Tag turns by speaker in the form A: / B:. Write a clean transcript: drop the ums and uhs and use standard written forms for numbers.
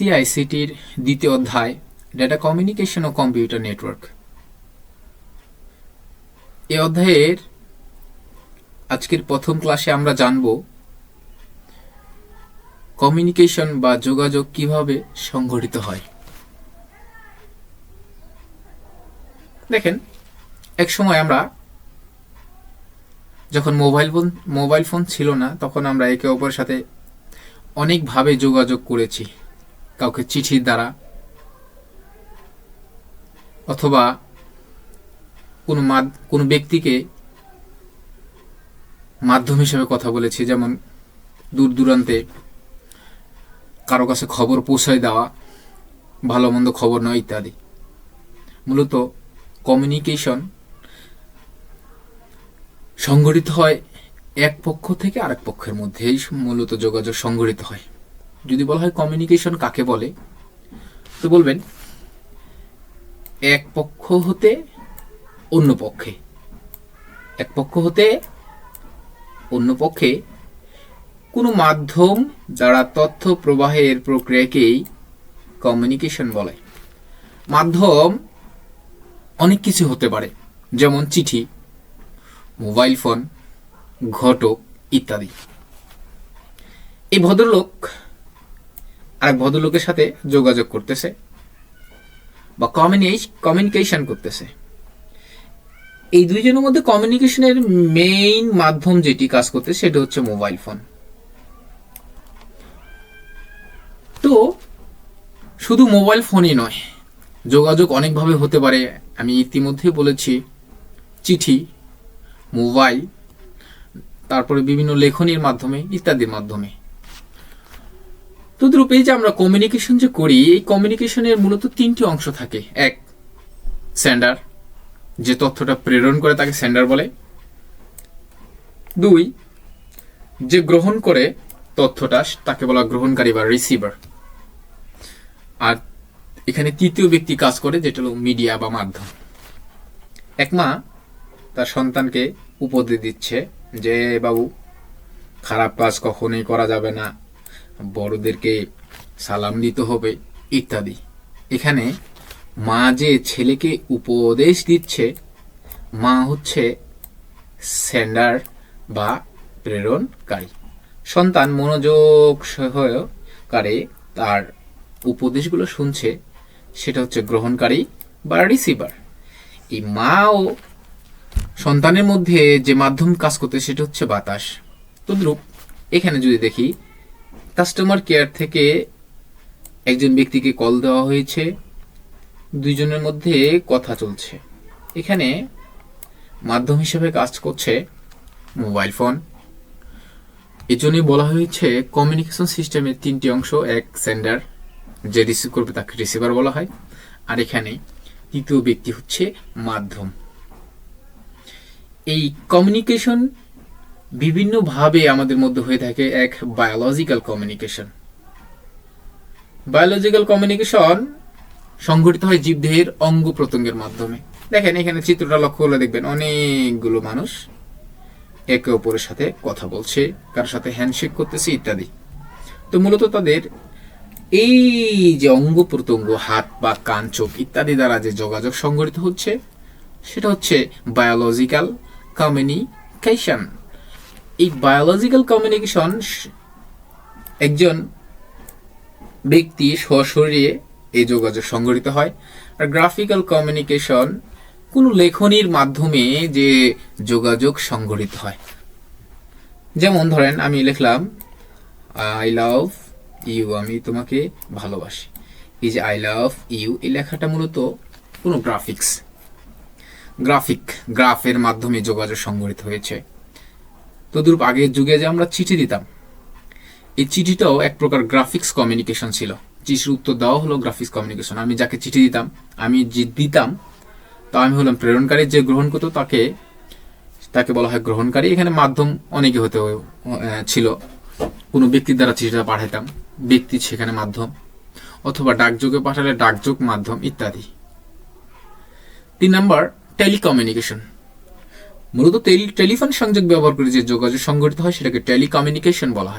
A: টিআইসিটির দ্বিতীয় অধ্যায় data communication ও computer network. এই অধ্যায়ের আজকের প্রথম ক্লাসে আমরা জানব কমিউনিকেশন বা যোগাযোগ কিভাবে সংঘটিত হয়। দেখেন, এক সময় আমরা যখন মোবাইল ফোন ছিল না, তখন আমরা একে অপরের সাথে অনেকভাবে যোগাযোগ করেছি। কাউকে চিঠির দ্বারা, অথবা কোনো ব্যক্তিকে মাধ্যম হিসেবে কথা বলেছি, যেমন দূর দূরান্তে কারো কাছে খবর পৌঁছায় দেওয়া, ভালো মন্দ খবর নেওয়া ইত্যাদি। মূলত কমিউনিকেশন সংঘটিত হয় এক পক্ষ থেকে আরেক পক্ষের মধ্যেই মূলত যোগাযোগ সংঘটিত হয়। যদি বলা হয় কমিউনিকেশন কাকে বলে, তো বলবেন এক পক্ষ হতে অন্য পক্ষে, এক পক্ষ হতে অন্য পক্ষে কোনো মাধ্যম দ্বারা তথ্য প্রবাহের প্রক্রিয়াকেই কমিউনিকেশন বলে। মাধ্যম অনেক কিছু হতে পারে, যেমন চিঠি, মোবাইল ফোন, ঘটক ইত্যাদি। এই ভদ্রলোক আরেক ভদ্রলোকের সাথে যোগাযোগ করতেছে বা কমিউনিকেশন করতেছে। এই দুইজনের মধ্যে কমিউনিকেশনের মেইন মাধ্যম যেটি কাজ করতে, সেটা হচ্ছে মোবাইল ফোন। তো শুধু মোবাইল ফোনই নয়, যোগাযোগ অনেকভাবে হতে পারে। আমি ইতিমধ্যে বলেছি চিঠি, মোবাইল, তারপরে বিভিন্ন লেখনীর মাধ্যমে ইত্যাদির মাধ্যমে। তদ্রূপ এই যে আমরা কমিউনিকেশন যে করি, এই কমিউনিকেশনের মূলত তিনটি অংশ থাকে। এক, সেন্ডার, যে তথ্যটা প্রেরণ করে তাকে সেন্ডার বলে। দুই, যে গ্রহণ করে তথ্যটা তাকে বলা গ্রহণকারী বা রিসিভার। আর এখানে তৃতীয় ব্যক্তি কাজ করে, যেটা হলো মিডিয়া বা মাধ্যম। এক মা তার সন্তানকে উপদেশ দিচ্ছে যে, বাবু, খারাপ কাজ কখনোই করা যাবে না, বড়দেরকে সালাম দিতে হবে ইত্যাদি। এখানে মা যে ছেলেকে উপদেশ দিচ্ছে, মা হচ্ছে সেন্ডার বা প্রেরণকারী। সন্তান মনোযোগ সহকারে তার উপদেশগুলো শুনছে, সেটা হচ্ছে গ্রহণকারী বা রিসিভার। এই মা ও সন্তানের মধ্যে যে মাধ্যম কাজ করতে, সেটা হচ্ছে বাতাস। তদ্রূপ এখানে যদি দেখি, কাস্টমার কেয়ার থেকে একজন ব্যক্তিকে কল দেওয়া হয়েছে, দুইজনের মধ্যে কথা চলছে। এখানে মাধ্যম হিসেবে কাজ করছে মোবাইল ফোন। এজন্যই বলা হয়েছে কমিউনিকেশন সিস্টেমের তিনটি অংশ। এক, সেন্ডার, যে রিসিভ করবে তাকে রিসিভার বলা হয়। আর এখানে তৃতীয় ব্যক্তি হচ্ছে মাধ্যম। এই কমিউনিকেশন বিভিন্নভাবে আমাদের মধ্যে হয়ে থাকে। এক, বায়োলজিক্যাল কমিউনিকেশন। বায়োলজিক্যাল কমিউনিকেশন সংঘটিত হয় জীবদেহের অঙ্গ প্রত্যঙ্গের মাধ্যমে। দেখেন, এখানে চিত্রটা লক্ষ্য করলে দেখবেন অনেকগুলো মানুষ একে অপরের সাথে কথা বলছে, কার সাথে হ্যান্ডশেক করতেছে ইত্যাদি। তো মূলত তাদের এই যে অঙ্গ প্রত্যঙ্গ, হাত বা কান, চোখ ইত্যাদি দ্বারা যে যোগাযোগ সংঘটিত হচ্ছে, সেটা হচ্ছে বায়োলজিক্যাল কমিউনিকেশন। এই বায়োলজিক্যাল কমিউনিকেশন একজন ব্যক্তি সশরীরে এই যোগাযোগ সংঘটিত হয়। আর গ্রাফিক্যাল কমিউনিকেশন কোনো লেখনীর মাধ্যমে যে যোগাযোগ সংঘটিত হয়। যেমন ধরেন, আমি লিখলাম আই লাভ ইউ, আমি তোমাকে ভালোবাসি। এই যে আই লাভ ইউ, এই লেখাটা মূলত কোনো গ্রাফের মাধ্যমে যোগাযোগ সংঘটিত হয়েছে। তদ্রূপ আগের যুগে যে আমরা চিঠি দিতাম, এই চিঠিটাও এক প্রকার গ্রাফিক্স কমিউনিকেশন ছিল। চিঠির উত্তর দেওয়া হলো গ্রাফিক্স কমিউনিকেশন। আমি যাকে চিঠি দিতাম, তা আমি হলাম প্রেরণকারী। যে গ্রহণ করতো তাকে বলা হয় গ্রহণকারী। এখানে মাধ্যম অনেকে হতে ছিল। কোনো ব্যক্তির দ্বারা চিঠিটা পাঠাতাম, ব্যক্তি সেখানে মাধ্যম, অথবা ডাকযোগে পাঠালে ডাকযোগ মাধ্যম ইত্যাদি। 3 নাম্বার, টেলিকমিউনিকেশন। মূলত টেলিফোন সংযোগ ব্যবহার করে যে যোগাযোগ সংঘটিত হয়, সেটাকে টেলিকমিউনিকেশন বলা হয়।